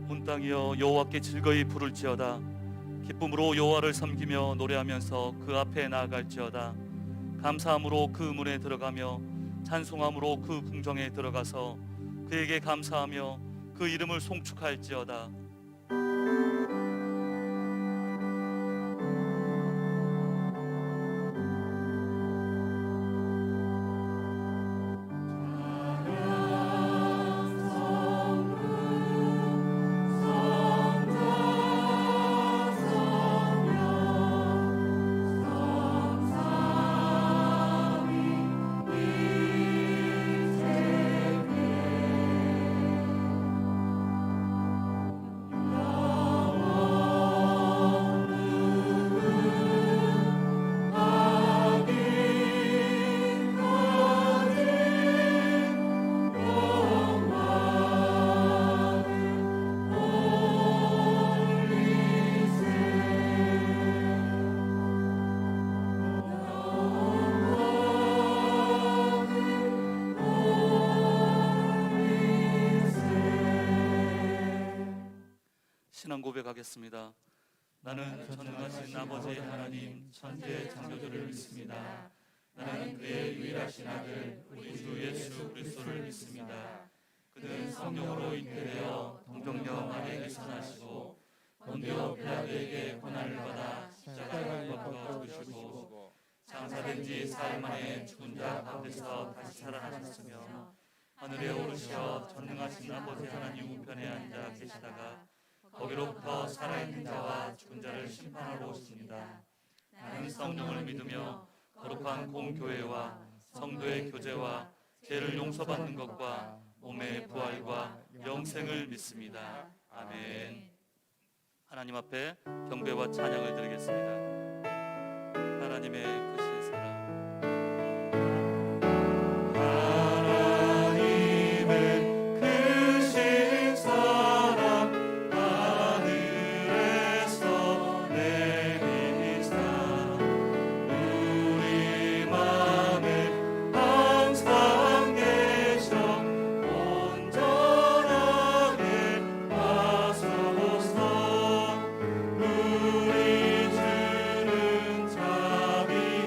온 땅이여 여호와께 즐거이 부를지어다. 기쁨으로 여호와를 섬기며 노래하면서 그 앞에 나아갈지어다. 감사함으로 그 문에 들어가며 찬송함으로 그 궁정에 들어가서 그에게 감사하며 그 이름을 송축할지어다. 신앙 고백하겠습니다. 나는 전능하신 아버지 하나님 천지의 창조주를 믿습니다. 나는 그의 유일하신 아들 우리 주 예수 그리스도를 믿습니다. 그는 성령으로 잉태되어 동정녀 마리아에게서 나시고 본디오 빌라도에게 고난을 받아 십자가를 못 죽으시고 장사된 지 사흘 만에 죽은 자 가운데서 다시 살아나셨으며 하늘에 오르시어 전능하신 아버지 하나님 우편에 앉아 계시다가 거기로부터 살아있는 자와 죽은 자를 심판하러 오십니다. 나는 성령을 믿으며 거룩한 공교회와 성도의 교제와 죄를 용서받는 것과 몸의 부활과 영생을 믿습니다. 아멘. 하나님 앞에 경배와 찬양을 드리겠습니다. 하나님의 크신 사랑. 우리 주는 자비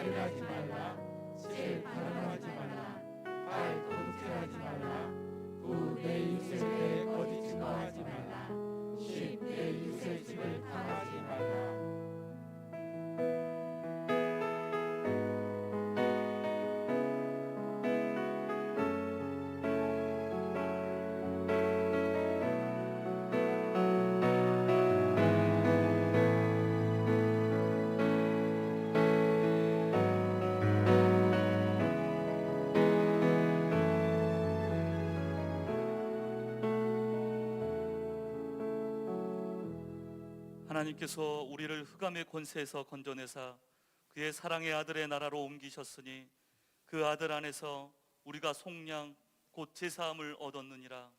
가련하지 말라. 실 발언하지 말라. 발 도둑질하지 말라. 구 내 이웃을 대해 거짓 증거하지 말라. 십 내 이웃의 집을 탐하지 말라. 하나님께서 우리를 흑암의 권세에서 건져내사 그의 사랑의 아들의 나라로 옮기셨으니 그 아들 안에서 우리가 속량 곧 제사함을 얻었느니라.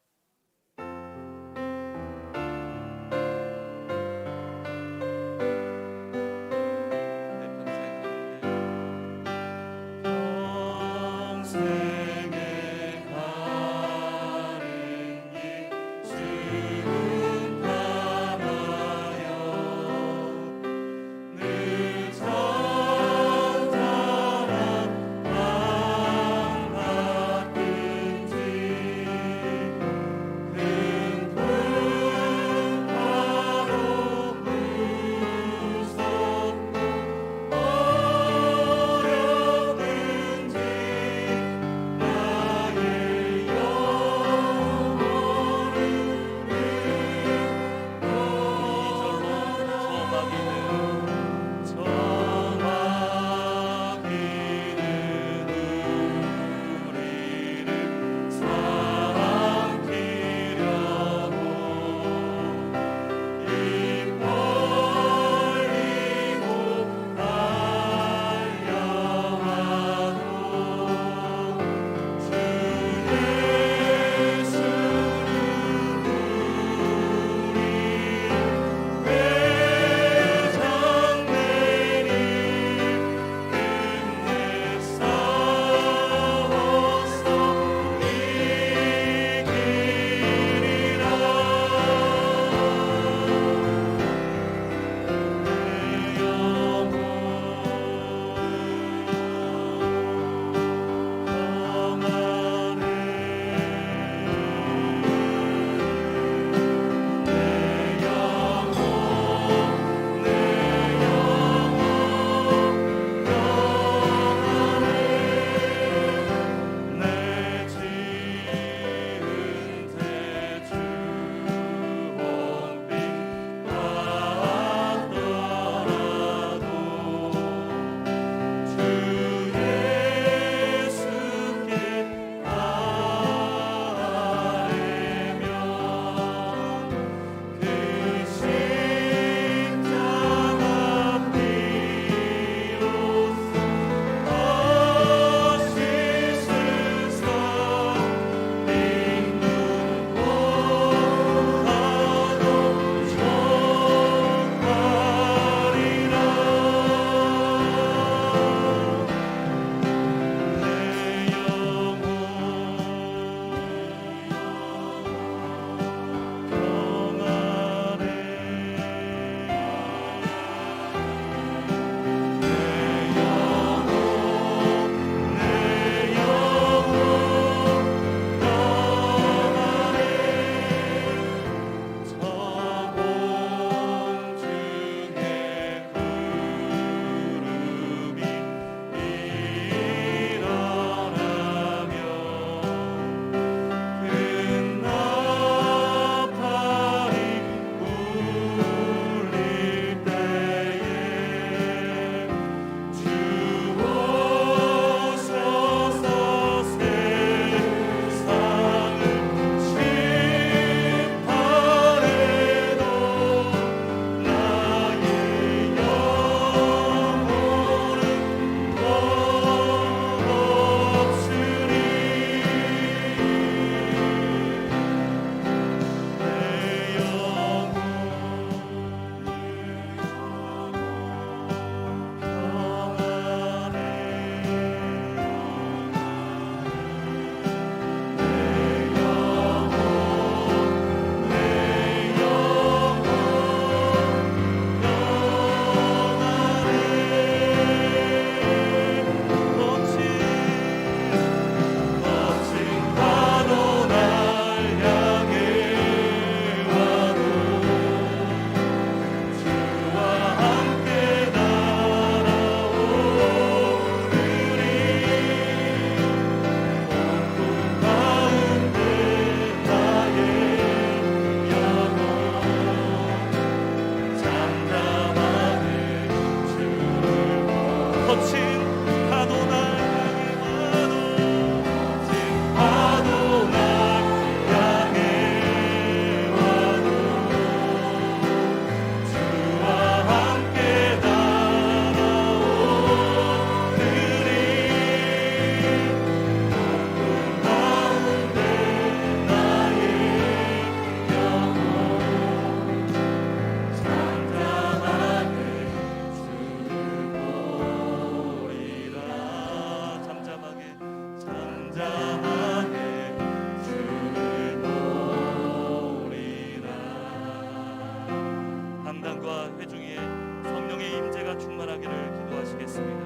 거친 파도 날 향해 와도 주와 함께 달아오리니 높은 가운데 나의 영혼 잠잠하게 주보리라. 잠잠하게 주보리라. 강단과 회중에 성령의 임재가 충만하기를 기도하시겠습니다.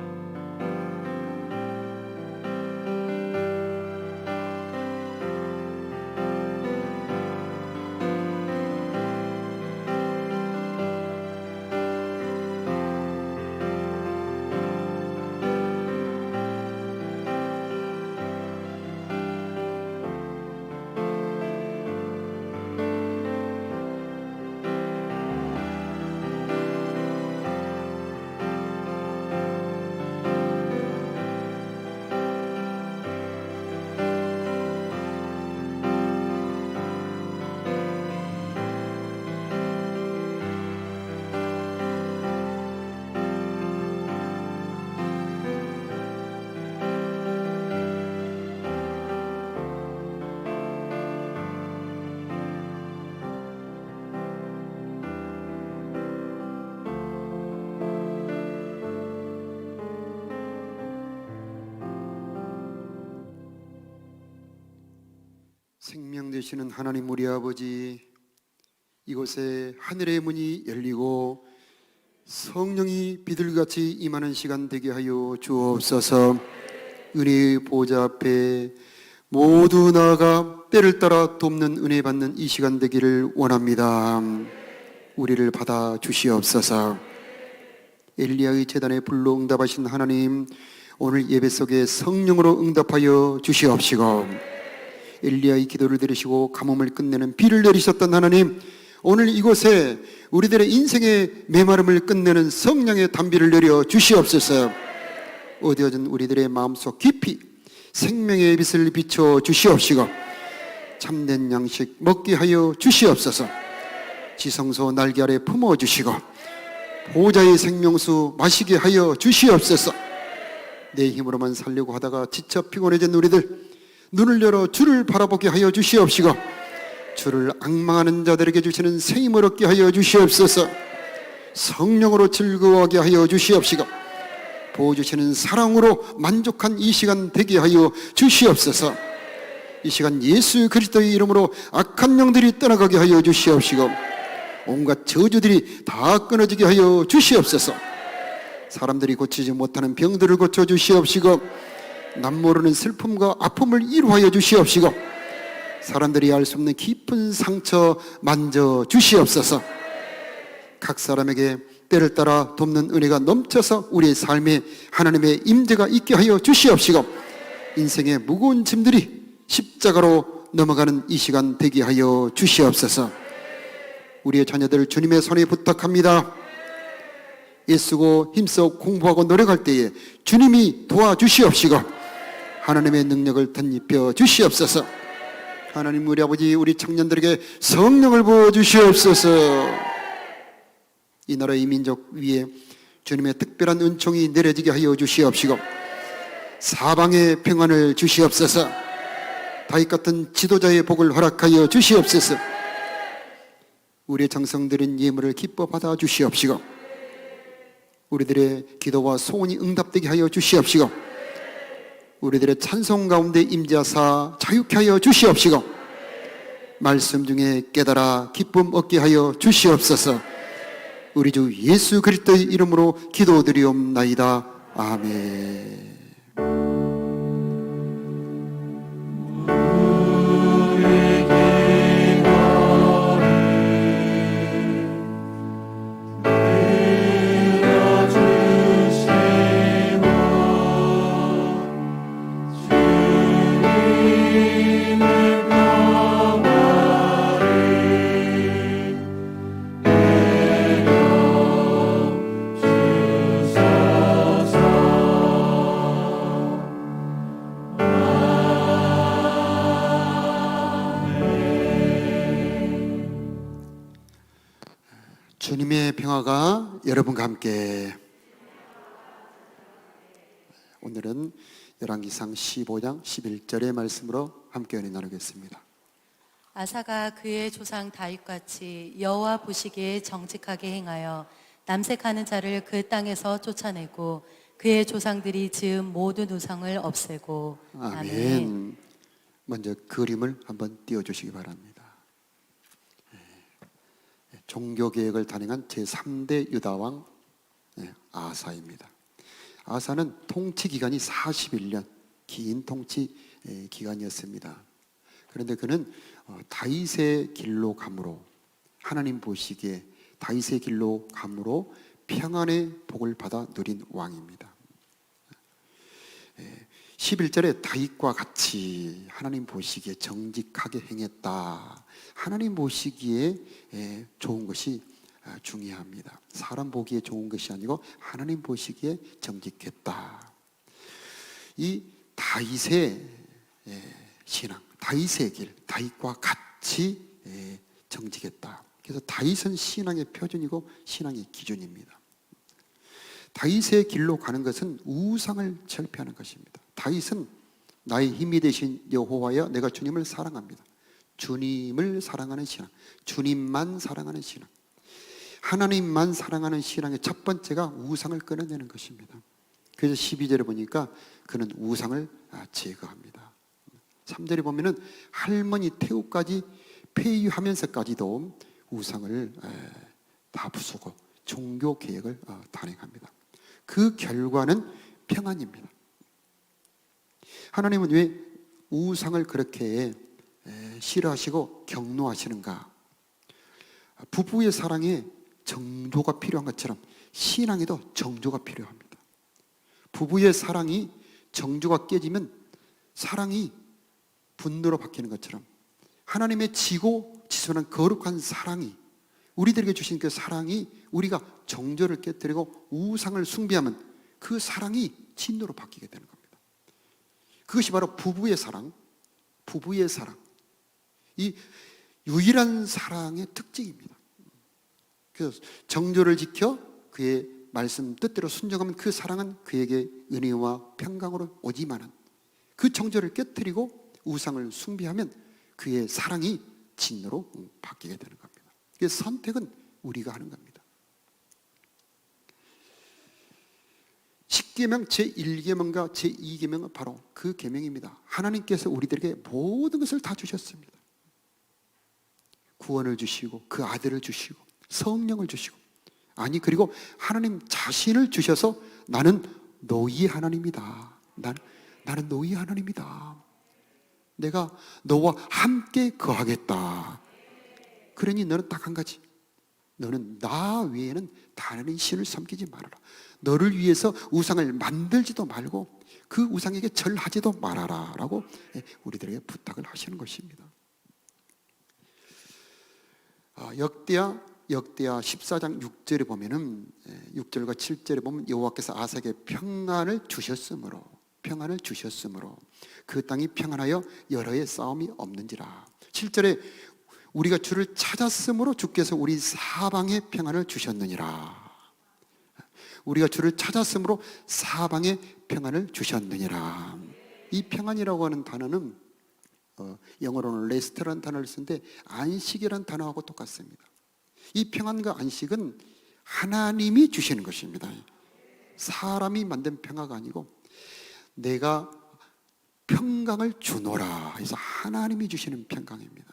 생명 되시는 하나님 우리 아버지, 이곳에 하늘의 문이 열리고 성령이 비둘기같이 임하는 시간 되게 하여 주옵소서. 은혜의 보좌 앞에 모두 나아가 때를 따라 돕는 은혜 받는 이 시간 되기를 원합니다. 우리를 받아 주시옵소서. 엘리야의 제단에 불러 응답하신 하나님, 오늘 예배 속에 성령으로 응답하여 주시옵시고, 엘리야의 기도를 들으시고 가뭄을 끝내는 비를 내리셨던 하나님, 오늘 이곳에 우리들의 인생의 메마름을 끝내는 성령의 단비를 내려 주시옵소서. 어두워진 우리들의 마음속 깊이 생명의 빛을 비춰 주시옵시고, 참된 양식 먹게 하여 주시옵소서. 지성소 날개 아래 품어주시고 보좌의 생명수 마시게 하여 주시옵소서. 내 힘으로만 살려고 하다가 지쳐 피곤해진 우리들 눈을 열어 주를 바라보게 하여 주시옵시고, 주를 앙망하는 자들에게 주시는 새 힘을 얻게 하여 주시옵소서. 성령으로 즐거워하게 하여 주시옵시고, 보여주시는 사랑으로 만족한 이 시간 되게 하여 주시옵소서. 이 시간 예수 그리스도의 이름으로 악한 영들이 떠나가게 하여 주시옵시고, 온갖 저주들이 다 끊어지게 하여 주시옵소서. 사람들이 고치지 못하는 병들을 고쳐 주시옵시고, 남 모르는 슬픔과 아픔을 이루하여 주시옵시고, 사람들이 알 수 없는 깊은 상처 만져 주시옵소서. 각 사람에게 때를 따라 돕는 은혜가 넘쳐서 우리의 삶에 하나님의 임재가 있게 하여 주시옵시고, 인생의 무거운 짐들이 십자가로 넘어가는 이 시간 되게 하여 주시옵소서. 우리의 자녀들 주님의 손에 부탁합니다. 애쓰고 힘써 공부하고 노력할 때에 주님이 도와주시옵시고, 하나님의 능력을 덧입혀 주시옵소서. 하나님 우리 아버지, 우리 청년들에게 성령을 부어주시옵소서. 이 나라의 민족 위에 주님의 특별한 은총이 내려지게 하여 주시옵시고, 사방에 평안을 주시옵소서. 다윗 같은 지도자의 복을 허락하여 주시옵소서. 우리의 정성들인 예물을 기뻐 받아 주시옵시고, 우리들의 기도와 소원이 응답되게 하여 주시옵시고, 우리들의 찬송 가운데 임재하사 자유케 하여 주시옵시고, 말씀 중에 깨달아 기쁨 얻게 하여 주시옵소서. 우리 주 예수 그리스도의 이름으로 기도드리옵나이다. 아멘. 주소서. 여러분과 함께 오늘은 열왕기상 15장 11절의 말씀으로 함께 은혜 나누겠습니다. 아사가 그의 조상 다윗같이 여호와 보시기에 정직하게 행하여 남색하는 자를 그 땅에서 쫓아내고 그의 조상들이 지은 모든 우상을 없애고. 아멘. 먼저 그림을 한번 띄워주시기 바랍니다. 종교개혁을 단행한 제3대 유다왕 아사입니다. 아사는 통치 기간이 41년, 긴 통치 기간이었습니다. 그런데 그는 다윗의 길로 감으로, 하나님 보시기에 다윗의 길로 감으로 평안의 복을 받아 누린 왕입니다. 11절에 다윗과 같이 하나님 보시기에 정직하게 행했다. 하나님 보시기에 좋은 것이 중요합니다. 사람 보기에 좋은 것이 아니고 하나님 보시기에 정직했다. 이 다윗의 신앙, 다윗의 길, 다윗과 같이 정직했다. 그래서 다윗은 신앙의 표준이고 신앙의 기준입니다. 다윗의 길로 가는 것은 우상을 철폐하는 것입니다. 다윗은 나의 힘이 되신 여호와여, 내가 주님을 사랑합니다. 주님을 사랑하는 신앙, 주님만 사랑하는 신앙, 하나님만 사랑하는 신앙의 첫 번째가 우상을 끊어내는 것입니다. 그래서 12절에 보니까 그는 우상을 제거합니다. 3절에 보면은 할머니 태우까지 폐위하면서까지도 우상을 다 부수고 종교 개혁을 단행합니다. 그 결과는 평안입니다. 하나님은 왜 우상을 그렇게 싫어하시고 경노하시는가? 부부의 사랑에 정조가 필요한 것처럼 신앙에도 정조가 필요합니다. 부부의 사랑이 정조가 깨지면 사랑이 분노로 바뀌는 것처럼 하나님의 지고 지선한 거룩한 사랑이, 우리들에게 주신 그 사랑이 우리가 정조를 깨뜨리고 우상을 숭배하면 그 사랑이 진노로 바뀌게 되는 겁니다. 그것이 바로 부부의 사랑, 부부의 사랑, 이 유일한 사랑의 특징입니다. 그래서 정조를 지켜 그의 말씀 뜻대로 순종하면 그 사랑은 그에게 은혜와 평강으로 오지만은 그 정조를 깨뜨리고 우상을 숭배하면 그의 사랑이 진노로 바뀌게 되는 겁니다. 그래서 선택은 우리가 하는 겁니다. 10계명 제1계명과 제2계명은 바로 그 계명입니다. 하나님께서 우리들에게 모든 것을 다 주셨습니다. 구원을 주시고 그 아들을 주시고 성령을 주시고, 아니 그리고 하나님 자신을 주셔서 나는 너희 하나님이다. 나는 너희 하나님이다. 내가 너와 함께 거하겠다. 그러니 너는 딱 한 가지, 너는 나 외에는 다른 신을 섬기지 말아라. 너를 위해서 우상을 만들지도 말고 그 우상에게 절하지도 말아라 라고 우리들에게 부탁을 하시는 것입니다. 역대하 14장 6절에 보면은 6절과 7절에 보면 여호와께서 아사에게 평안을 주셨으므로 그 땅이 평안하여 여러 해 싸움이 없는지라. 7절에 우리가 주를 찾았으므로 주께서 우리 사방에 평안을 주셨느니라. 우리가 주를 찾았으므로 사방에 평안을 주셨느니라. 이 평안이라고 하는 단어는 영어로는 레스트라는 단어를 쓰는데 안식이라는 단어하고 똑같습니다. 이 평안과 안식은 하나님이 주시는 것입니다. 사람이 만든 평화가 아니고 내가 평강을 주노라 해서 하나님이 주시는 평강입니다.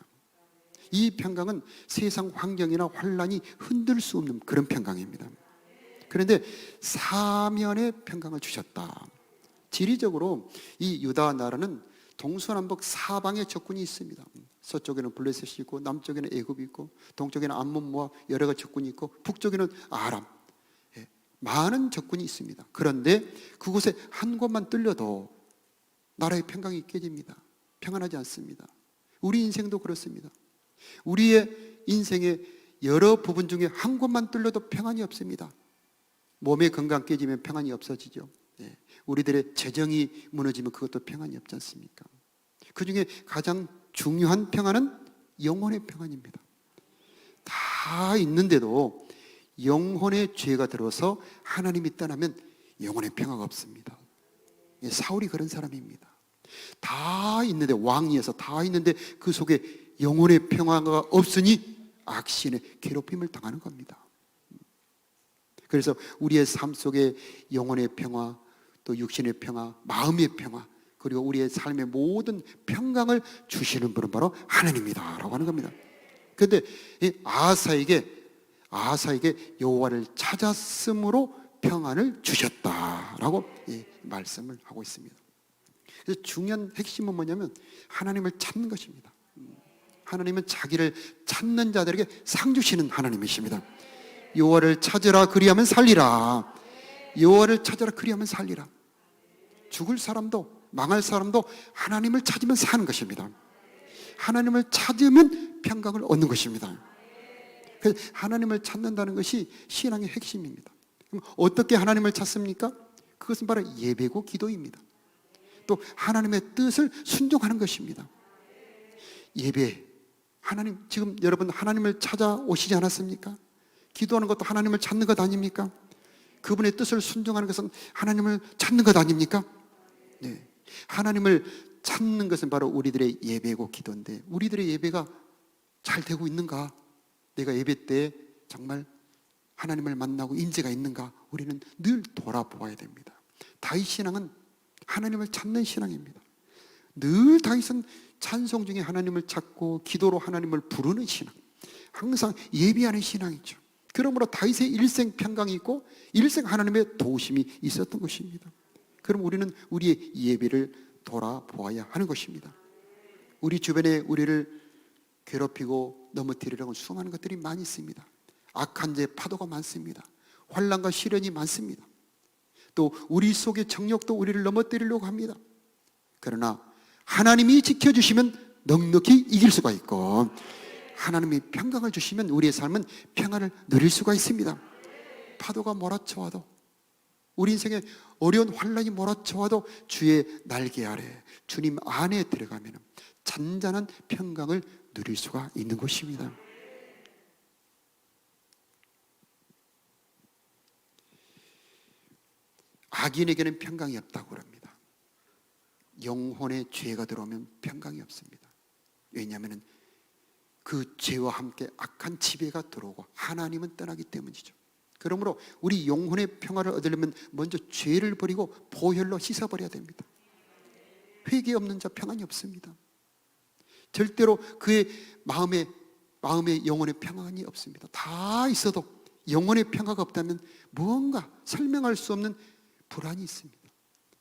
이 평강은 세상 환경이나 환란이 흔들 수 없는 그런 평강입니다. 그런데 사면의 평강을 주셨다. 지리적으로 이 유다 나라는 동서남북 사방에 적군이 있습니다. 서쪽에는 블레셋이 있고 남쪽에는 애굽이 있고 동쪽에는 암몬 모압 여러 가지 적군이 있고 북쪽에는 아람, 많은 적군이 있습니다. 그런데 그곳에 한 곳만 뚫려도 나라의 평강이 깨집니다. 평안하지 않습니다. 우리 인생도 그렇습니다. 우리의 인생의 여러 부분 중에 한 곳만 뚫려도 평안이 없습니다. 몸의 건강 깨지면 평안이 없어지죠. 우리들의 재정이 무너지면 그것도 평안이 없지 않습니까? 그 중에 가장 중요한 평안은 영혼의 평안입니다. 다 있는데도 영혼의 죄가 들어서 하나님이 떠나면 영혼의 평화가 없습니다. 사울이 그런 사람입니다. 다 있는데, 왕위에서 다 있는데 그 속에 영혼의 평화가 없으니 악신의 괴롭힘을 당하는 겁니다. 그래서 우리의 삶 속에 영혼의 평화, 또 육신의 평화, 마음의 평화, 그리고 우리의 삶의 모든 평강을 주시는 분은 바로 하나님이다 라고 하는 겁니다. 그런데 이 아사에게 여호와를 찾았으므로 평안을 주셨다라고 말씀을 하고 있습니다. 그래서 중요한 핵심은 뭐냐면 하나님을 찾는 것입니다. 하나님은 자기를 찾는 자들에게 상 주시는 하나님이십니다. 여호와를 찾으라 그리하면 살리라. 여호와를 찾으라 그리하면 살리라. 죽을 사람도 망할 사람도 하나님을 찾으면 사는 것입니다. 하나님을 찾으면 평강을 얻는 것입니다. 그래서 하나님을 찾는다는 것이 신앙의 핵심입니다. 그럼 어떻게 하나님을 찾습니까? 그것은 바로 예배고 기도입니다. 또 하나님의 뜻을 순종하는 것입니다. 예배, 하나님, 지금 여러분 하나님을 찾아오시지 않았습니까? 기도하는 것도 하나님을 찾는 것 아닙니까? 그분의 뜻을 순종하는 것은 하나님을 찾는 것 아닙니까? 네. 하나님을 찾는 것은 바로 우리들의 예배고 기도인데, 우리들의 예배가 잘 되고 있는가? 내가 예배 때 정말 하나님을 만나고 임재가 있는가? 우리는 늘 돌아보아야 됩니다. 다윗 신앙은 하나님을 찾는 신앙입니다. 늘 다윗은 찬송 중에 하나님을 찾고 기도로 하나님을 부르는 신앙, 항상 예비하는 신앙이죠. 그러므로 다윗의 일생 평강이 있고 일생 하나님의 도우심이 있었던 것입니다. 그럼 우리는 우리의 예배를 돌아보아야 하는 것입니다. 우리 주변에 우리를 괴롭히고 넘어뜨리려고 수많은 것들이 많이 있습니다. 악한 죄 파도가 많습니다. 환난과 시련이 많습니다. 또 우리 속의 정욕도 우리를 넘어뜨리려고 합니다. 그러나 하나님이 지켜주시면 넉넉히 이길 수가 있고, 하나님이 평강을 주시면 우리의 삶은 평안을 누릴 수가 있습니다. 파도가 몰아쳐와도, 우리 인생에 어려운 환난이 몰아쳐와도 주의 날개 아래 주님 안에 들어가면 잔잔한 평강을 누릴 수가 있는 것입니다. 악인에게는 평강이 없다고 합니다. 영혼의 죄가 들어오면 평강이 없습니다. 왜냐하면 그 죄와 함께 악한 지배가 들어오고 하나님은 떠나기 때문이죠. 그러므로 우리 영혼의 평화를 얻으려면 먼저 죄를 버리고 보혈로 씻어버려야 됩니다. 회개 없는 자 평안이 없습니다. 절대로 그의 마음의 영혼의 평안이 없습니다. 다 있어도 영혼의 평화가 없다면 무언가 설명할 수 없는 불안이 있습니다.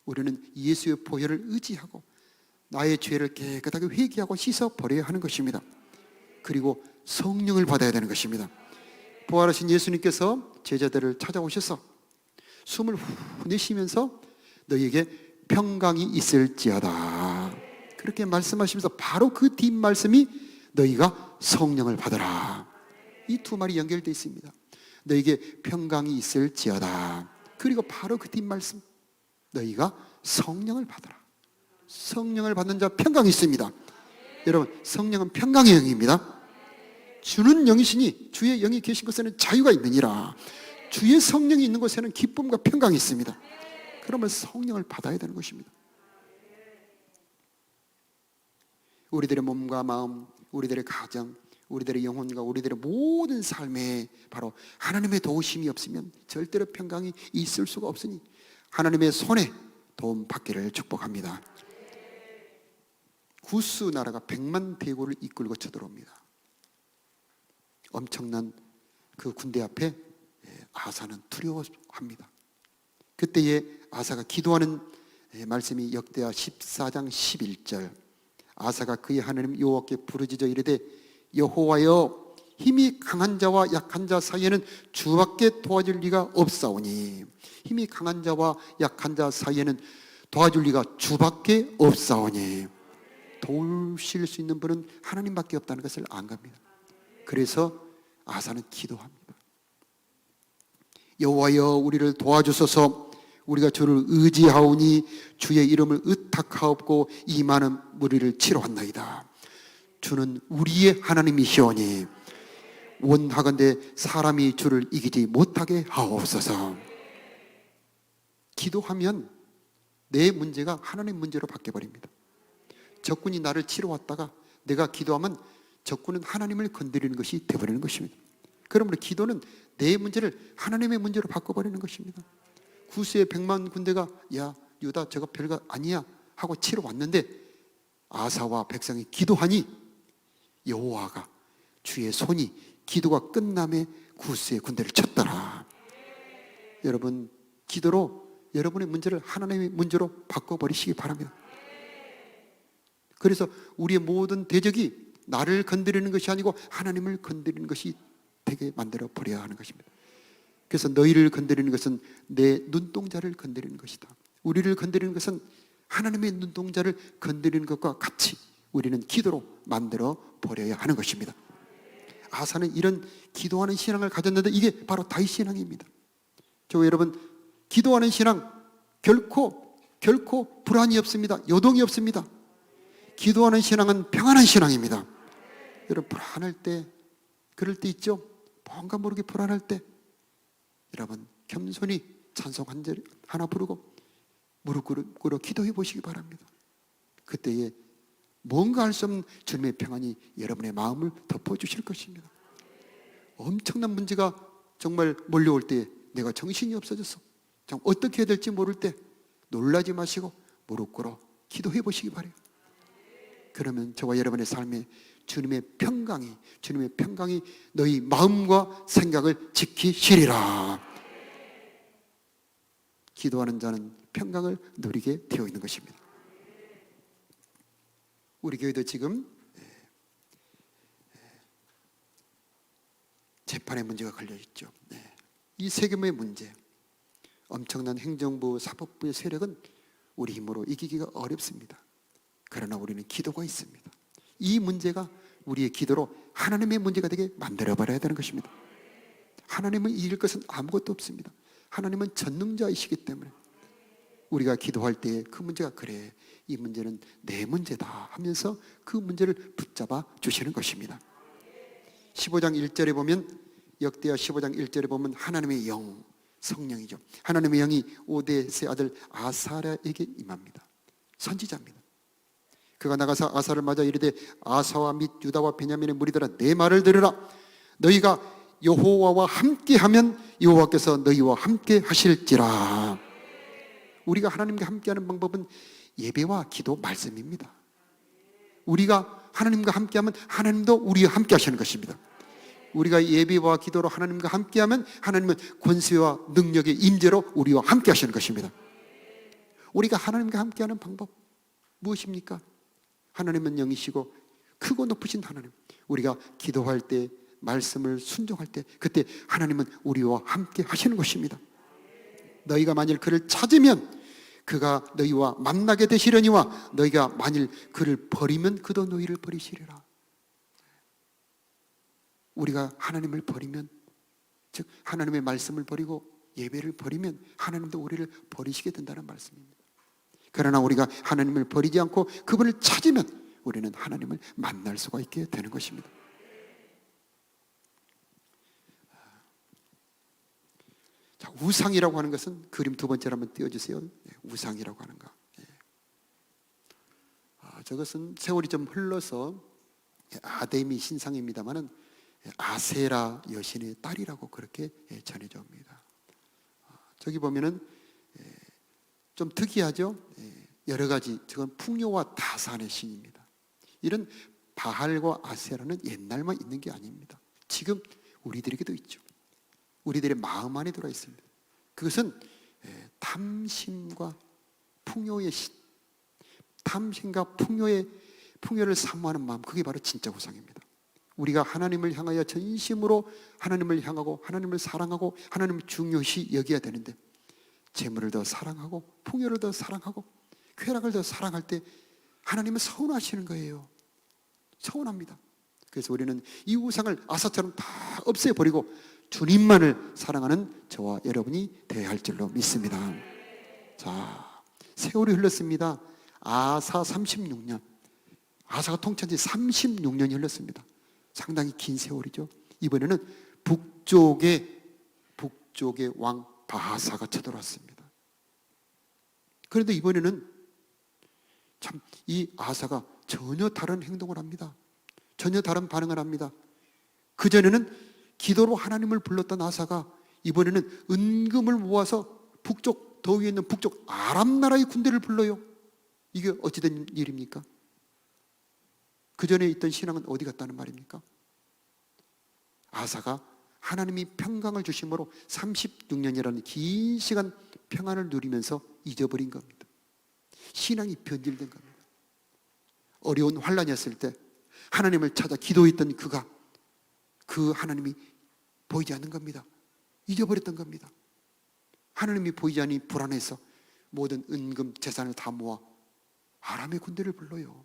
우리는 예수의 보혈을 의지하고 나의 죄를 깨끗하게 회개하고 씻어버려야 하는 것입니다. 그리고 성령을 받아야 되는 것입니다. 부활하신 예수님께서 제자들을 찾아오셔서 숨을 후 내쉬면서 너희에게 평강이 있을지어다 그렇게 말씀하시면서 바로 그 뒷말씀이 너희가 성령을 받아라. 이 두 말이 연결되어 있습니다. 너희에게 평강이 있을지어다. 그리고 바로 그 뒷말씀, 너희가 성령을 받아라. 성령을 받는 자 평강이 있습니다. 여러분, 성령은 평강의 영입니다. 주는 영이시니 주의 영이 계신 곳에는 자유가 있느니라. 주의 성령이 있는 곳에는 기쁨과 평강이 있습니다. 그러면 성령을 받아야 되는 것입니다. 우리들의 몸과 마음, 우리들의 가정, 우리들의 영혼과 우리들의 모든 삶에 바로 하나님의 도우심이 없으면 절대로 평강이 있을 수가 없으니 하나님의 손에 도움 받기를 축복합니다. 구스 나라가 100만 대군을 이끌고 쳐들어옵니다. 엄청난 그 군대 앞에 아사는 두려워합니다. 그때에 아사가 기도하는 말씀이 역대하 14장 11절. 아사가 그의 하나님 여호와께 부르짖어 이르되 여호와여, 힘이 강한 자와 약한 자 사이에는 주밖에 도와줄 리가 없사오니. 힘이 강한 자와 약한 자 사이에는 도와줄 리가 주밖에 없사오니. 도우실 수 있는 분은 하나님밖에 없다는 것을 안 겁니다. 그래서 아사는 기도합니다. 여호와여, 우리를 도와주소서. 우리가 주를 의지하오니 주의 이름을 의탁하옵고 이 많은 무리를 치러왔나이다. 주는 우리의 하나님이시오니 원하건대 사람이 주를 이기지 못하게 하옵소서. 기도하면 내 문제가 하나님 문제로 바뀌어버립니다. 적군이 나를 치러 왔다가 내가 기도하면 적군은 하나님을 건드리는 것이 되어버리는 것입니다. 그러므로 기도는 내 문제를 하나님의 문제로 바꿔버리는 것입니다. 구스의 100만 군대가 야 유다 저거 별거 아니야 하고 치러 왔는데 아사와 백성이 기도하니 여호와가 주의 손이 기도가 끝남에 구스의 군대를 쳤더라. 여러분 기도로 여러분의 문제를 하나님의 문제로 바꿔버리시기 바랍니다. 그래서 우리의 모든 대적이 나를 건드리는 것이 아니고 하나님을 건드리는 것이 되게 만들어 버려야 하는 것입니다. 그래서 너희를 건드리는 것은 내 눈동자를 건드리는 것이다. 우리를 건드리는 것은 하나님의 눈동자를 건드리는 것과 같이 우리는 기도로 만들어 버려야 하는 것입니다. 아사는 이런 기도하는 신앙을 가졌는데 이게 바로 다윗 신앙입니다. 저 여러분 기도하는 신앙 결코 불안이 없습니다. 요동이 없습니다. 기도하는 신앙은 평안한 신앙입니다. 여러분 불안할 때 그럴 때 있죠. 뭔가 모르게 불안할 때 여러분 겸손히 찬송 한 절 하나 부르고 무릎 꿇어 기도해 보시기 바랍니다. 그때에 뭔가 할 수 없는 주님의 평안이 여러분의 마음을 덮어주실 것입니다. 엄청난 문제가 정말 몰려올 때 내가 정신이 없어졌어. 어떻게 해야 될지 모를 때 놀라지 마시고 무릎 꿇어 기도해 보시기 바래요. 그러면 저와 여러분의 삶에 주님의 평강이 너희 마음과 생각을 지키시리라. 기도하는 자는 평강을 누리게 되어 있는 것입니다. 우리 교회도 지금 재판의 문제가 걸려 있죠. 이 세금의 문제, 엄청난 행정부, 사법부의 세력은 우리 힘으로 이기기가 어렵습니다. 그러나 우리는 기도가 있습니다. 이 문제가 우리의 기도로 하나님의 문제가 되게 만들어버려야 되는 것입니다. 하나님을 이길 것은 아무것도 없습니다. 하나님은 전능자이시기 때문에 우리가 기도할 때 그 문제가 그래 이 문제는 내 문제다 하면서 그 문제를 붙잡아 주시는 것입니다. 15장 1절에 보면 역대하 15장 1절에 보면 하나님의 영, 성령이죠. 하나님의 영이 오뎃의 아들 아사랴에게 임합니다. 선지자입니다. 그가 나가서 아사를 맞아 이르되 아사와 및 유다와 베냐민의 무리들아 내 말을 들으라. 너희가 여호와와 함께하면 여호와께서 너희와 함께 하실지라. 우리가 하나님과 함께하는 방법은 예배와 기도, 말씀입니다. 우리가 하나님과 함께하면 하나님도 우리와 함께 하시는 것입니다. 우리가 예배와 기도로 하나님과 함께하면 하나님은 권세와 능력의 임재로 우리와 함께 하시는 것입니다. 우리가 하나님과 함께하는 방법 무엇입니까? 하나님은 영이시고 크고 높으신 하나님. 우리가 기도할 때, 말씀을 순종할 때 그때 하나님은 우리와 함께 하시는 것입니다. 너희가 만일 그를 찾으면 그가 너희와 만나게 되시려니와 너희가 만일 그를 버리면 그도 너희를 버리시리라. 우리가 하나님을 버리면, 즉 하나님의 말씀을 버리고 예배를 버리면 하나님도 우리를 버리시게 된다는 말씀입니다. 그러나 우리가 하나님을 버리지 않고 그분을 찾으면 우리는 하나님을 만날 수가 있게 되는 것입니다. 자, 우상이라고 하는 것은 그림 두 번째로 한번 띄워주세요. 우상이라고 하는 거. 저것은 세월이 좀 흘러서 아데미 신상입니다만은 아세라 여신의 딸이라고 그렇게 전해져 옵니다. 저기 보면은 좀 특이하죠. 여러 가지 저건 풍요와 다산의 신입니다. 이런 바알과 아세라는 옛날만 있는 게 아닙니다. 지금 우리들에게도 있죠. 우리들의 마음 안에 들어 있습니다. 그것은 탐심과 풍요의 신, 탐심과 풍요를 사모하는 마음, 그게 바로 진짜 우상입니다. 우리가 하나님을 향하여 전심으로 하나님을 향하고 하나님을 사랑하고 하나님을 중요시 여겨야 되는데 재물을 더 사랑하고 풍요를 더 사랑하고 쾌락을 더 사랑할 때 하나님은 서운하시는 거예요. 서운합니다. 그래서 우리는 이 우상을 아사처럼 다 없애버리고 주님만을 사랑하는 저와 여러분이 되어야 할 줄로 믿습니다. 자, 세월이 흘렀습니다. 아사 36년, 아사가 통치한 지 36년이 흘렀습니다. 상당히 긴 세월이죠. 이번에는 북쪽의 왕 바하사가 쳐들어왔습니다. 그런데 이번에는 참 이 아사가 전혀 다른 행동을 합니다. 전혀 다른 반응을 합니다. 그전에는 기도로 하나님을 불렀던 아사가 이번에는 은금을 모아서 북쪽, 더 위에 있는 북쪽 아람 나라의 군대를 불러요. 이게 어찌된 일입니까? 그전에 있던 신앙은 어디 갔다는 말입니까? 아사가 하나님이 평강을 주심으로 36년이라는 긴 시간 평안을 누리면서 잊어버린 겁니다. 신앙이 변질된 겁니다. 어려운 환란이었을 때 하나님을 찾아 기도했던 그가 그 하나님이 보이지 않는 겁니다. 잊어버렸던 겁니다. 하나님이 보이지 않으니 불안해서 모든 은금 재산을 다 모아 아람의 군대를 불러요.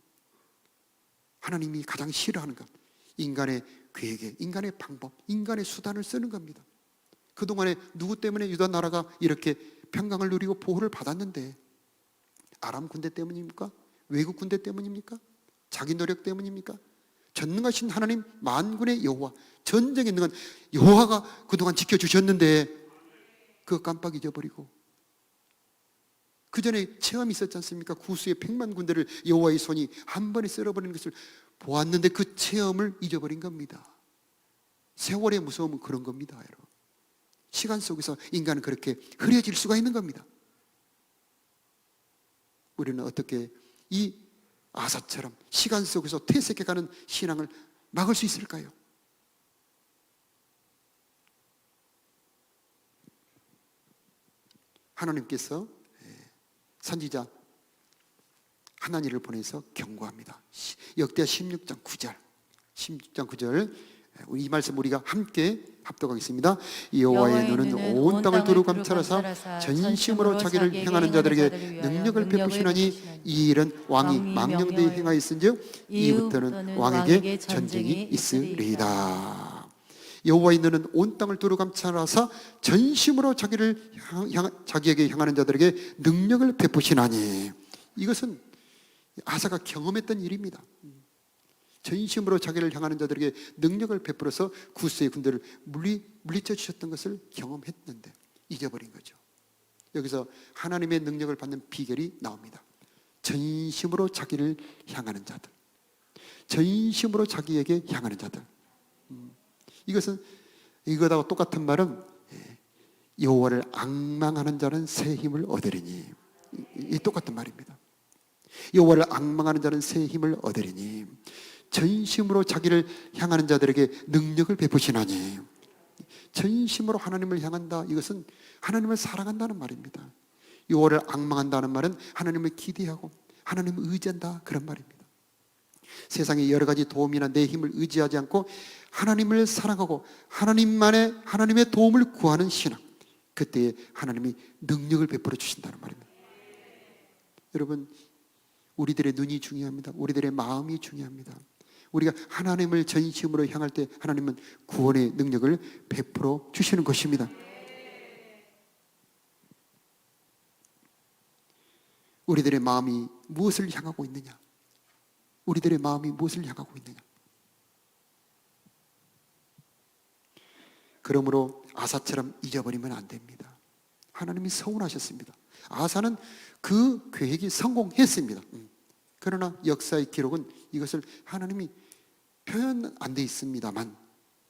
하나님이 가장 싫어하는 것, 인간의 계획에, 인간의 방법, 인간의 수단을 쓰는 겁니다. 그동안에 누구 때문에 유다 나라가 이렇게 평강을 누리고 보호를 받았는데 아람 군대 때문입니까? 외국 군대 때문입니까? 자기 노력 때문입니까? 전능하신 하나님 만군의 여호와, 전쟁에 능한 여호와가 그동안 지켜주셨는데 그거 깜빡 잊어버리고, 그 전에 체험이 있었지 않습니까? 구수의 100만 군대를 여호와의 손이 한 번에 쓸어버리는 것을 보았는데 그 체험을 잊어버린 겁니다. 세월의 무서움은 그런 겁니다, 여러분. 시간 속에서 인간은 그렇게 흐려질 수가 있는 겁니다. 우리는 어떻게 이 아사처럼 시간 속에서 퇴색해가는 신앙을 막을 수 있을까요? 하나님께서 선지자 하나니를 보내서 경고합니다. 역대하 16장 9절 우리 이 말씀 우리가 함께 합독하겠습니다. 여호와의 눈은 온 땅을 두루 감찰하사 전심으로 자기를 향하는 자들에게 능력을 베푸시나니 이 일은 왕이 망령되이 행하였은즉 이후부터는 왕에게 전쟁이 있으리이다. 여호와의 눈은 온 땅을 두루 감찰하사 전심으로 자기에게 향하는 자들에게 능력을 베푸시나니, 이것은 아사가 경험했던 일입니다. 전심으로 자기를 향하는 자들에게 능력을 베풀어서 구스의 군대를 물리쳐 주셨던 것을 경험했는데 잊어버린 거죠. 여기서 하나님의 능력을 받는 비결이 나옵니다. 전심으로 자기를 향하는 자들, 전심으로 자기에게 향하는 자들. 이것은 이거하고 똑같은 말은 여호와를 앙망하는 자는 새 힘을 얻으리니, 이 똑같은 말입니다. 여호와를 앙망하는 자는 새 힘을 얻으리니, 전심으로 자기를 향하는 자들에게 능력을 베푸시나니. 전심으로 하나님을 향한다, 이것은 하나님을 사랑한다는 말입니다. 여호와를 앙망한다는 말은 하나님을 기대하고 하나님을 의지한다, 그런 말입니다. 세상의 여러 가지 도움이나 내 힘을 의지하지 않고 하나님을 사랑하고 하나님의 도움을 구하는 신앙, 그때에 하나님이 능력을 베풀어 주신다는 말입니다. 여러분, 우리들의 눈이 중요합니다. 우리들의 마음이 중요합니다. 우리가 하나님을 전심으로 향할 때 하나님은 구원의 능력을 베풀어 주시는 것입니다. 우리들의 마음이 무엇을 향하고 있느냐? 우리들의 마음이 무엇을 향하고 있느냐? 그러므로 아사처럼 잊어버리면 안 됩니다. 하나님이 서운하셨습니다. 아사는 그 계획이 성공했습니다. 그러나 역사의 기록은 이것을 하나님이 표현 안 돼 있습니다만,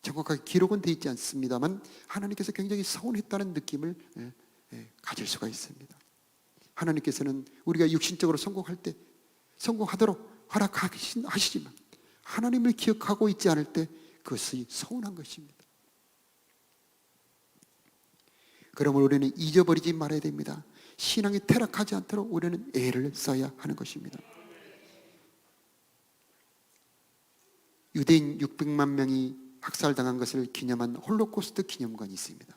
정확하게 기록은 돼 있지 않습니다만 하나님께서 굉장히 서운했다는 느낌을 가질 수가 있습니다. 하나님께서는 우리가 육신적으로 성공할 때 성공하도록 허락하시지만 하나님을 기억하고 있지 않을 때 그것이 서운한 것입니다. 그러므로 우리는 잊어버리지 말아야 됩니다. 신앙이 퇴락하지 않도록 우리는 애를 써야 하는 것입니다. 유대인 600만 명이 학살당한 것을 기념한 홀로코스트 기념관이 있습니다.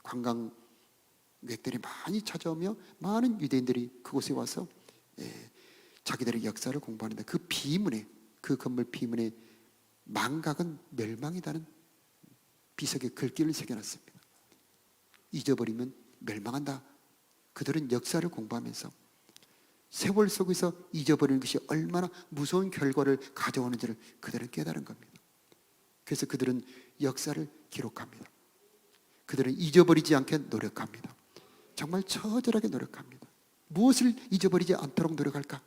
관광객들이 많이 찾아오며 많은 유대인들이 그곳에 와서 자기들의 역사를 공부하는데 그 건물 비문에 망각은 멸망이라는 비석의 글귀를 새겨놨습니다. 잊어버리면 멸망한다. 그들은 역사를 공부하면서 세월 속에서 잊어버리는 것이 얼마나 무서운 결과를 가져오는지를 그들은 깨달은 겁니다. 그래서 그들은 역사를 기록합니다. 그들은 잊어버리지 않게 노력합니다. 정말 처절하게 노력합니다. 무엇을 잊어버리지 않도록 노력할까?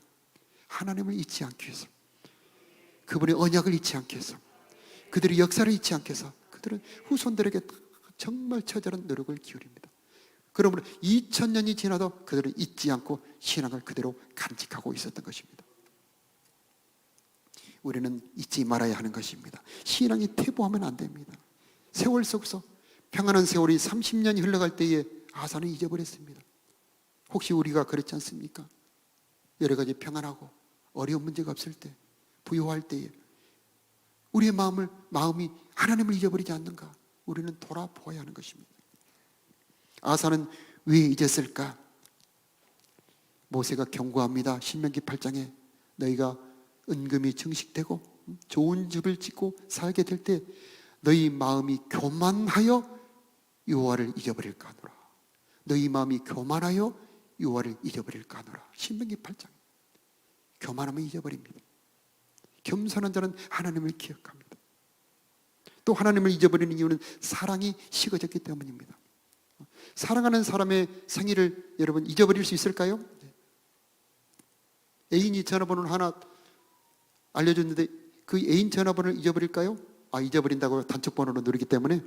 하나님을 잊지 않기 위해서, 그분의 언약을 잊지 않기 위해서, 그들의 역사를 잊지 않기 위해서 그들은 후손들에게 정말 처절한 노력을 기울입니다. 그러므로 2000년이 지나도 그들은 잊지 않고 신앙을 그대로 간직하고 있었던 것입니다. 우리는 잊지 말아야 하는 것입니다. 신앙이 퇴보하면 안 됩니다. 세월 속에서 평안한 세월이 30년이 흘러갈 때에 아사는 잊어버렸습니다. 혹시 우리가 그렇지 않습니까? 여러 가지 평안하고 어려운 문제가 없을 때, 부유할 때에 우리의 마음이 하나님을 잊어버리지 않는가? 우리는 돌아보아야 하는 것입니다. 아사는 왜 잊었을까? 모세가 경고합니다. 신명기 8장에 너희가 은금이 증식되고 좋은 집을 짓고 살게 될 때 너희 마음이 교만하여 여호와를 잊어버릴까 하노라. 너희 마음이 교만하여 여호와를 잊어버릴까 하노라. 신명기 8장. 교만하면 잊어버립니다. 겸손한 자는 하나님을 기억합니다. 또 하나님을 잊어버리는 이유는 사랑이 식어졌기 때문입니다. 사랑하는 사람의 생일을 여러분 잊어버릴 수 있을까요? 애인이 전화번호를 하나 알려줬는데 그 애인 전화번호를 잊어버릴까요? 잊어버린다고 단축 번호로 누르기 때문에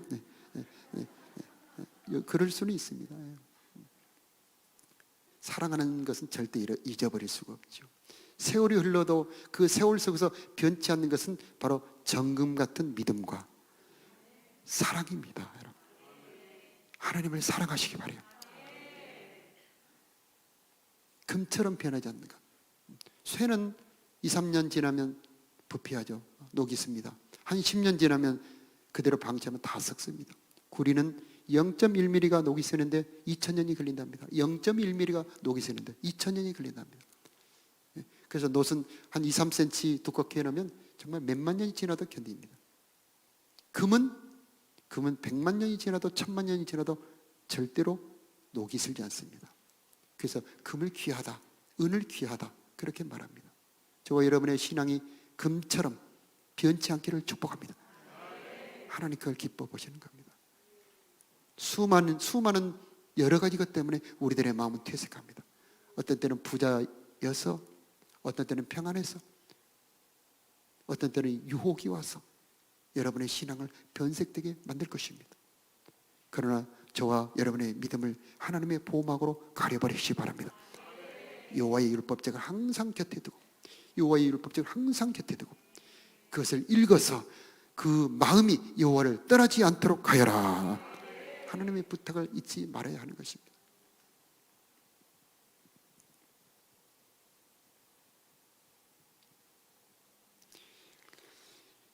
그럴 수는 있습니다. 사랑하는 것은 절대 잊어버릴 수가 없죠. 세월이 흘러도 그 세월 속에서 변치 않는 것은 바로 정금 같은 믿음과 사랑입니다. 여러분. 하나님을 사랑하시기 바라요. 금처럼 변하지 않는 것. 쇠는 2, 3년 지나면 부패하죠. 녹이 씁니다. 한 10년 지나면 그대로 방치하면 다 썩습니다. 구리는 0.1mm가 녹이 쓰는데 2000년이 걸린답니다. 0.1mm가 녹이 쓰는데 2000년이 걸린답니다. 그래서 놋은 한 2, 3cm 두껍게 해놓으면 정말 몇만 년이 지나도 견딥니다. 금은 100만 년이 지나도 1000만 년이 지나도 절대로 녹이 슬지 않습니다. 그래서 금을 귀하다, 은을 귀하다 그렇게 말합니다. 저와 여러분의 신앙이 금처럼 변치 않기를 축복합니다. 하나님 그걸 기뻐 보시는 겁니다. 수많은 여러 가지 것 때문에 우리들의 마음은 퇴색합니다. 어떤 때는 부자여서, 어떤 때는 평안해서, 어떤 때는 유혹이 와서 여러분의 신앙을 변색되게 만들 것입니다. 그러나 저와 여러분의 믿음을 하나님의 보호막으로 가려버리시기 바랍니다. 여호와의 율법책을 항상 곁에 두고, 여호와의 율법책을 항상 곁에 두고 그것을 읽어서 그 마음이 여호와를 떠나지 않도록 하여라. 하나님의 부탁을 잊지 말아야 하는 것입니다.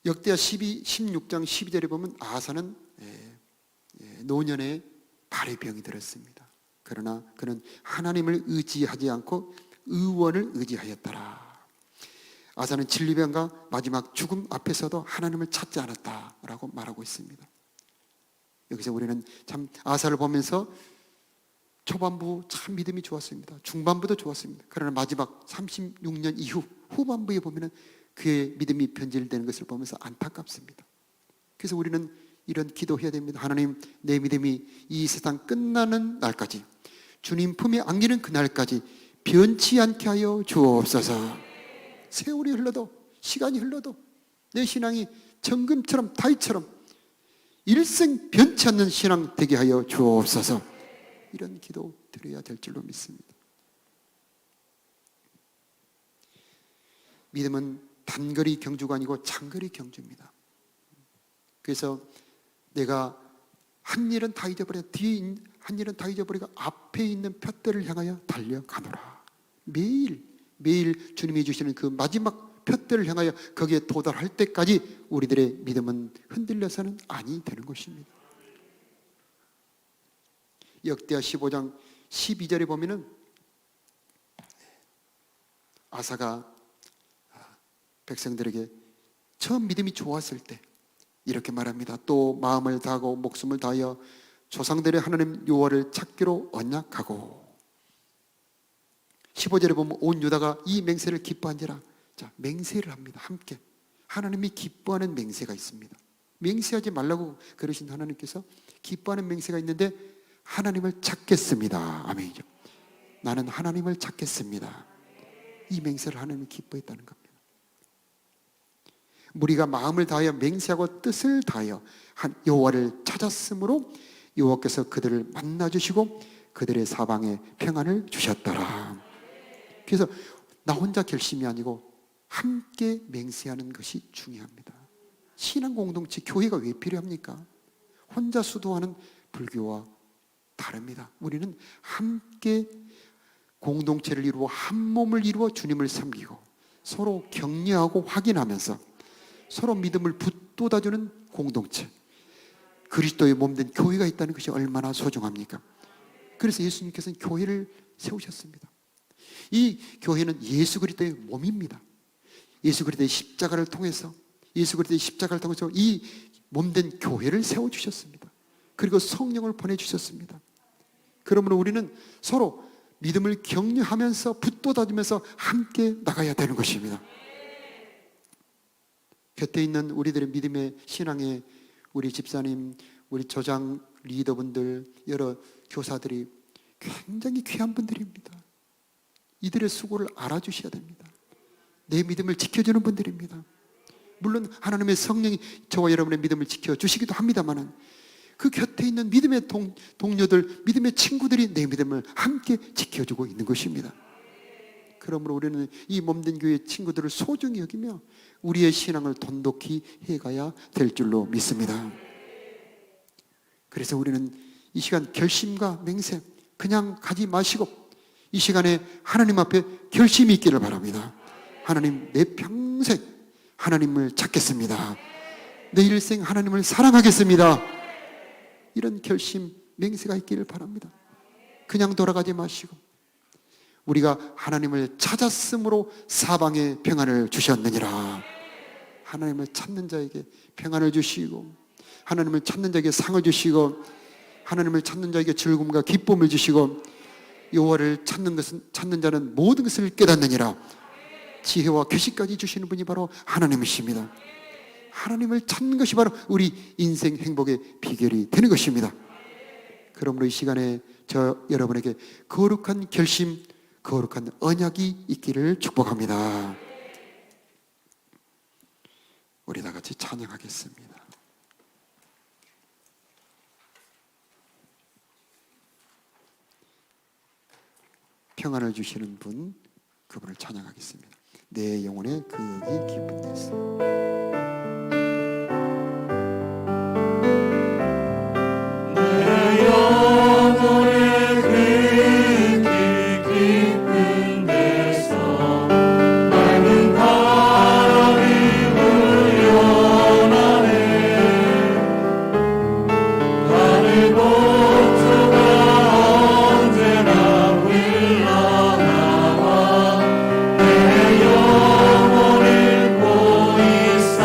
역대하 16장 12절에 보면 아사는 노년에 발의 병이 들었습니다. 그러나 그는 하나님을 의지하지 않고 의원을 의지하였더라. 아사는 진리병과 마지막 죽음 앞에서도 하나님을 찾지 않았다라고 말하고 있습니다. 여기서 우리는 참 아사를 보면서 초반부 참 믿음이 좋았습니다. 중반부도 좋았습니다. 그러나 마지막 36년 이후 후반부에 보면은 그의 믿음이 변질되는 것을 보면서 안타깝습니다. 그래서 우리는 이런 기도해야 됩니다. 하나님, 내 믿음이 이 세상 끝나는 날까지, 주님 품에 안기는 그날까지 변치 않게 하여 주옵소서. 세월이 흘러도, 시간이 흘러도 내 신앙이 정금처럼 다윗처럼 일생 변치 않는 신앙 되게 하여 주옵소서. 이런 기도 드려야 될 줄로 믿습니다. 믿음은 단거리 경주가 아니고 장거리 경주입니다. 그래서 내가 한 일은 다 잊어버려, 뒤에 한 일은 다 잊어버리고 앞에 있는 푯대를 향하여 달려가노라. 매일 주님이 주시는 그 마지막 푯대를 향하여 거기에 도달할 때까지 우리들의 믿음은 흔들려서는 아니 되는 것입니다. 역대하 15장 12절에 보면은 아사가 백성들에게 처음 믿음이 좋았을 때 이렇게 말합니다. 또 마음을 다하고 목숨을 다하여 조상들의 하나님 여호와를 찾기로 언약하고, 15절에 보면 온 유다가 이 맹세를 기뻐한지라. 자, 맹세를 합니다. 함께 하나님이 기뻐하는 맹세가 있습니다. 맹세하지 말라고 그러신 하나님께서 기뻐하는 맹세가 있는데 하나님을 찾겠습니다. 아멘이죠. 나는 하나님을 찾겠습니다. 이 맹세를 하나님이 기뻐했다는 겁니다. 무리가 마음을 다하여 맹세하고 뜻을 다하여 한 여호와를 찾았으므로 여호와께서 그들을 만나주시고 그들의 사방에 평안을 주셨더라. 그래서 나 혼자 결심이 아니고 함께 맹세하는 것이 중요합니다. 신앙 공동체, 교회가 왜 필요합니까? 혼자 수도하는 불교와 다릅니다. 우리는 함께 공동체를 이루어 한 몸을 이루어 주님을 섬기고 서로 격려하고 확인하면서 서로 믿음을 붙돋아주는 공동체, 그리스도의 몸된 교회가 있다는 것이 얼마나 소중합니까? 그래서 예수님께서는 교회를 세우셨습니다. 이 교회는 예수 그리스도의 몸입니다. 예수 그리스도의 십자가를 통해서 이 몸된 교회를 세워주셨습니다. 그리고 성령을 보내주셨습니다. 그러므로 우리는 서로 믿음을 격려하면서 붙돋아주면서 함께 나가야 되는 것입니다. 곁에 있는 우리들의 믿음의 신앙의 우리 집사님, 우리 조장 리더분들, 여러 교사들이 굉장히 귀한 분들입니다. 이들의 수고를 알아주셔야 됩니다. 내 믿음을 지켜주는 분들입니다. 물론 하나님의 성령이 저와 여러분의 믿음을 지켜주시기도 합니다만 그 곁에 있는 믿음의 동료들, 믿음의 친구들이 내 믿음을 함께 지켜주고 있는 것입니다. 그러므로 우리는 이 몸된 교회 친구들을 소중히 여기며 우리의 신앙을 돈독히 해가야 될 줄로 믿습니다. 그래서 우리는 이 시간 결심과 맹세 그냥 가지 마시고 이 시간에 하나님 앞에 결심이 있기를 바랍니다. 하나님, 내 평생 하나님을 찾겠습니다. 내 일생 하나님을 사랑하겠습니다. 이런 결심, 맹세가 있기를 바랍니다. 그냥 돌아가지 마시고 우리가 하나님을 찾았으므로 사방에 평안을 주셨느니라. 하나님을 찾는 자에게 평안을 주시고 하나님을 찾는 자에게 상을 주시고 하나님을 찾는 자에게 즐거움과 기쁨을 주시고 여호와를 찾는 자는 모든 것을 깨닫느니라. 지혜와 계시까지 주시는 분이 바로 하나님이십니다. 하나님을 찾는 것이 바로 우리 인생 행복의 비결이 되는 것입니다. 그러므로 이 시간에 저 여러분에게 거룩한 결심, 거룩한 언약이 있기를 축복합니다. 우리 다 같이 찬양하겠습니다. 평안을 주시는 분, 그분을 찬양하겠습니다. 내 영혼의 그의 기쁨 되소. 있어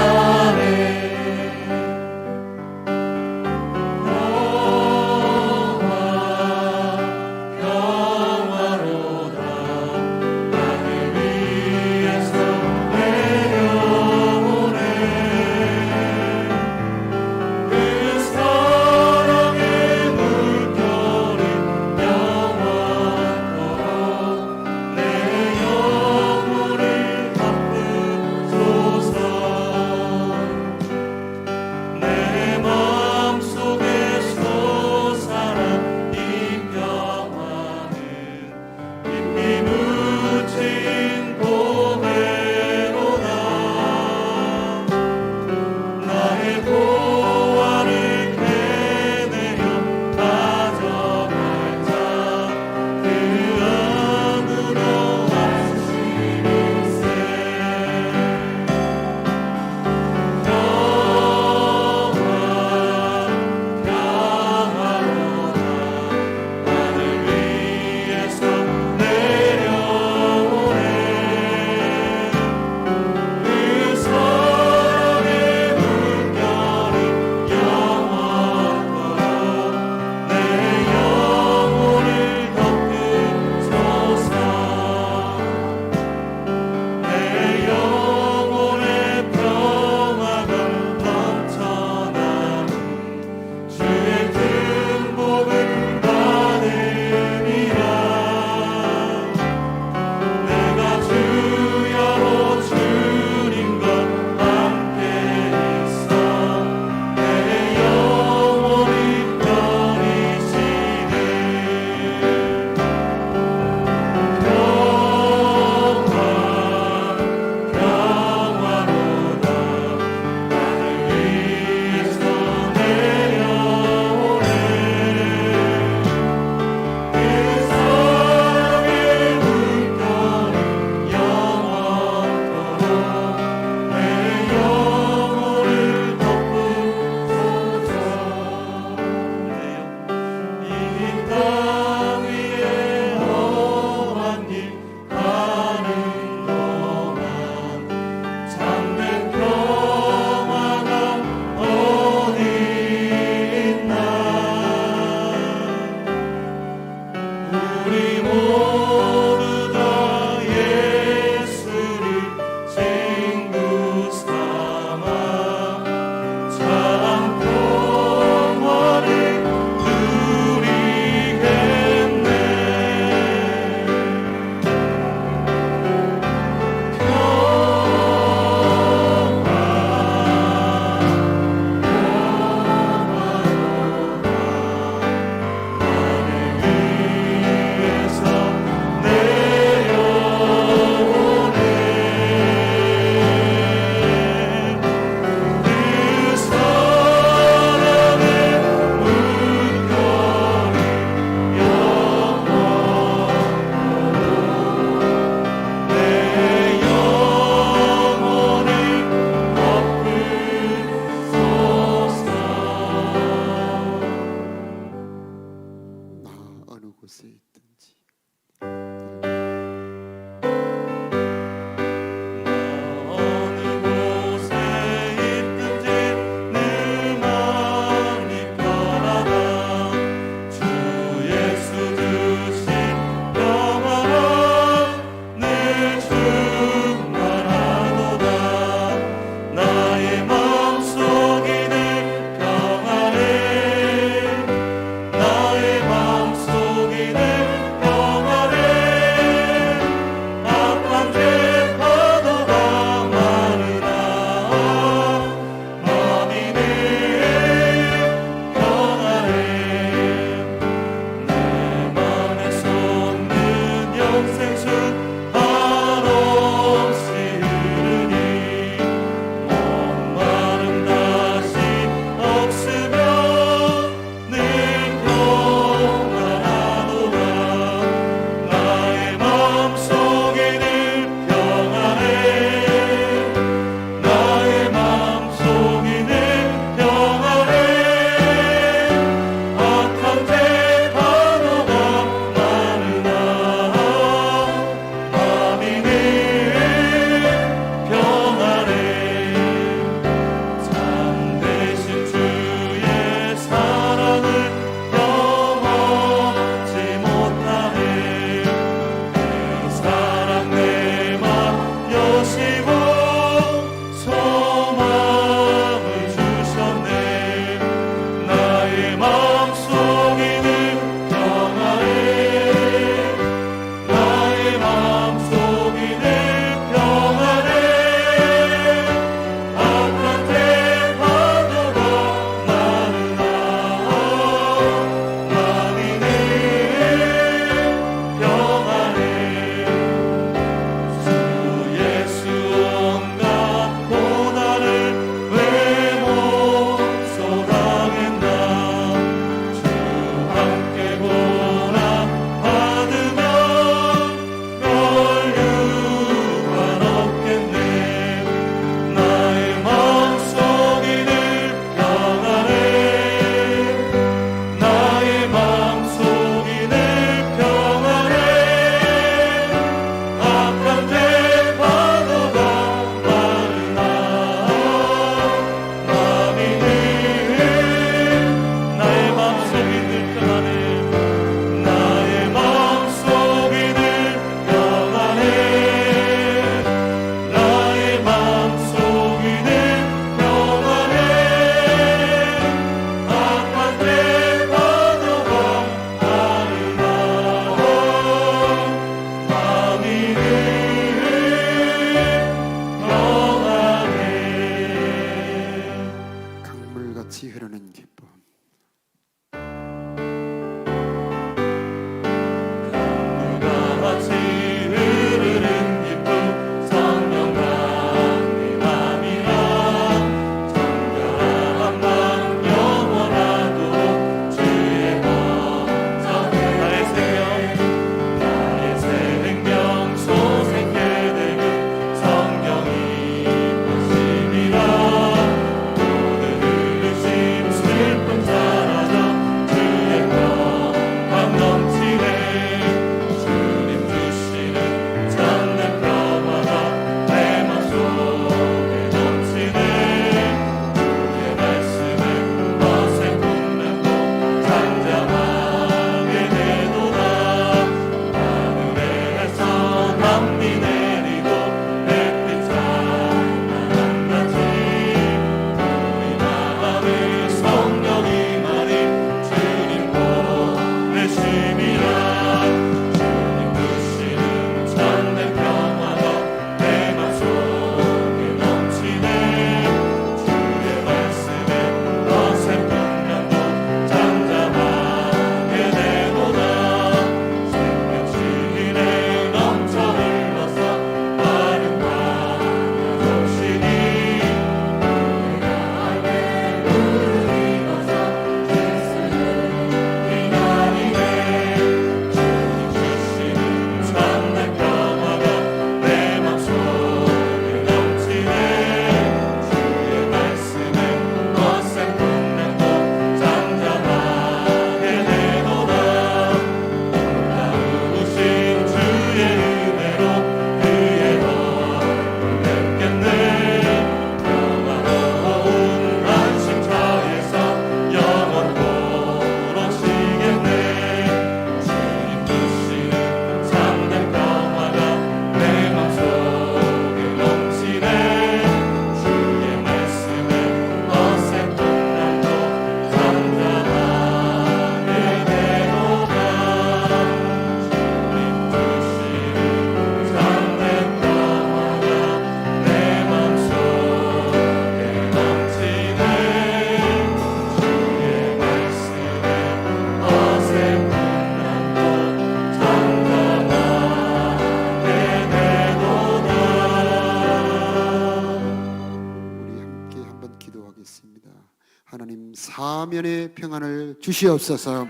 사면의 평안을 주시옵소서.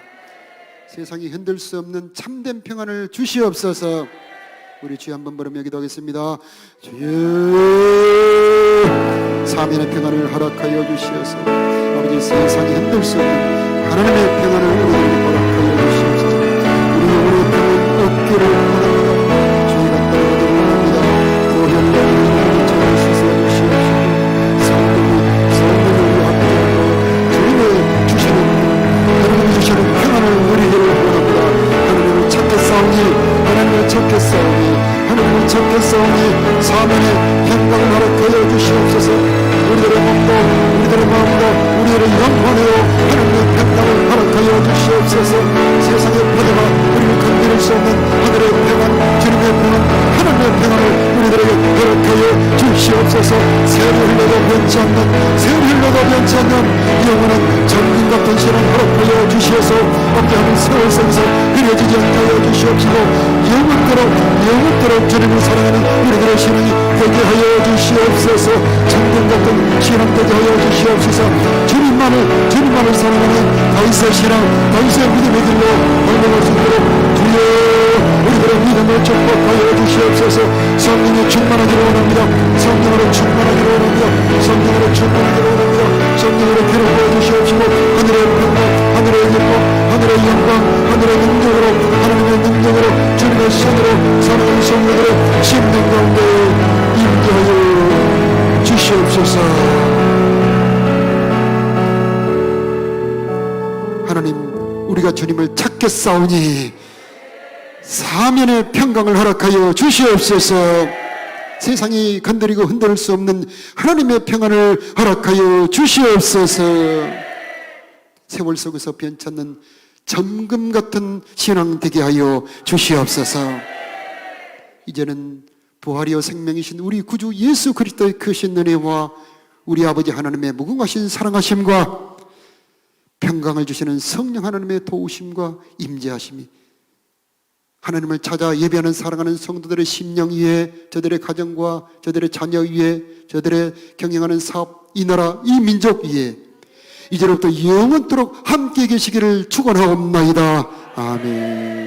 세상이 흔들 수 없는 참된 평안을 주시옵소서. 우리 주여 한번 부르며 기도하겠습니다. 주여, 사면의 평안을 허락하여 주시옵소서. 아버지, 세상이 흔들 수 없는 하나님의 평안을 우리에게 허락하여 주시옵소서. 우리 영혼의 평안 얻기를 원합니다. 저희가 따르기를 원합니다. 고혈량을 저를 씻어 주시옵소서. 성령이 우리 함께하고 주님의 주시는, 하나님이 주시는 평안을 누리기를 원합니다. 하나님을 찾겠사오니, 하나님을 찾겠사오니, 하나님을 찾겠사오니 사면의 평강을 허락하여 주시옵소서. 우리들의 몸도, 우리들의 마음도, 우리들의 영혼에요 하나님의 평강을 허락하여 주시옵소서. 세상의 파도가 우리를 건드릴 수 없는 하늘의 평안, 주님의 평안, 하나님의 평안을 우리들에게 허락하여 주시옵소서. 세를 흘러도 변치 않는, 세를 흘러도 변치 않는 영원한 정금 같은 신을 허락하여 주시어서 어깨하는 세월 속에서 흐려지지 않게 하여 주시옵시고, 영원토록 주님을 사랑하는 우리들의 신앙이 되게 하여 주시옵소서. 정금 같은 신앙 되게 하여 주시옵소서. 주님만을 사랑하는 다윗의 신앙, 다윗의 믿음의 길로 걸어갈 수 있도록 주여 우리들의 믿음을 축복하여 주시옵소서. 성령이 충만하기를 원합니다. 성령으로 충만하기를 원합니다. 성령으로 충만하기를 원합니다. 성령으로 기름 부어 주시옵시고, 하늘의 평강, 하늘의 예쁨, 하늘의 영광, 하늘의 능력으로, 하나님의 능력으로, 주님의 손으로 사랑하는 성령들의 심령 가운데 임재하여 주시옵소서. 하나님, 우리가 주님을 찾겠사오니 사면의 평강을 허락하여 주시옵소서. 세상이 건드리고 흔들 수 없는 하나님의 평안을 허락하여 주시옵소서. 세월 속에서 변찮는 점금 같은 신앙 되게 하여 주시옵소서. 이제는 부활이요 생명이신 우리 구주 예수 그리스도의 크신 은혜와 우리 아버지 하나님의 무궁하신 사랑하심과 평강을 주시는 성령 하나님의 도우심과 임재하심이 하나님을 찾아 예배하는 사랑하는 성도들의 심령 위에, 저들의 가정과 저들의 자녀 위에, 저들의 경영하는 사업, 이 나라, 이 민족 위에 이제로부터 영원토록 함께 계시기를 축원하옵나이다. 아멘.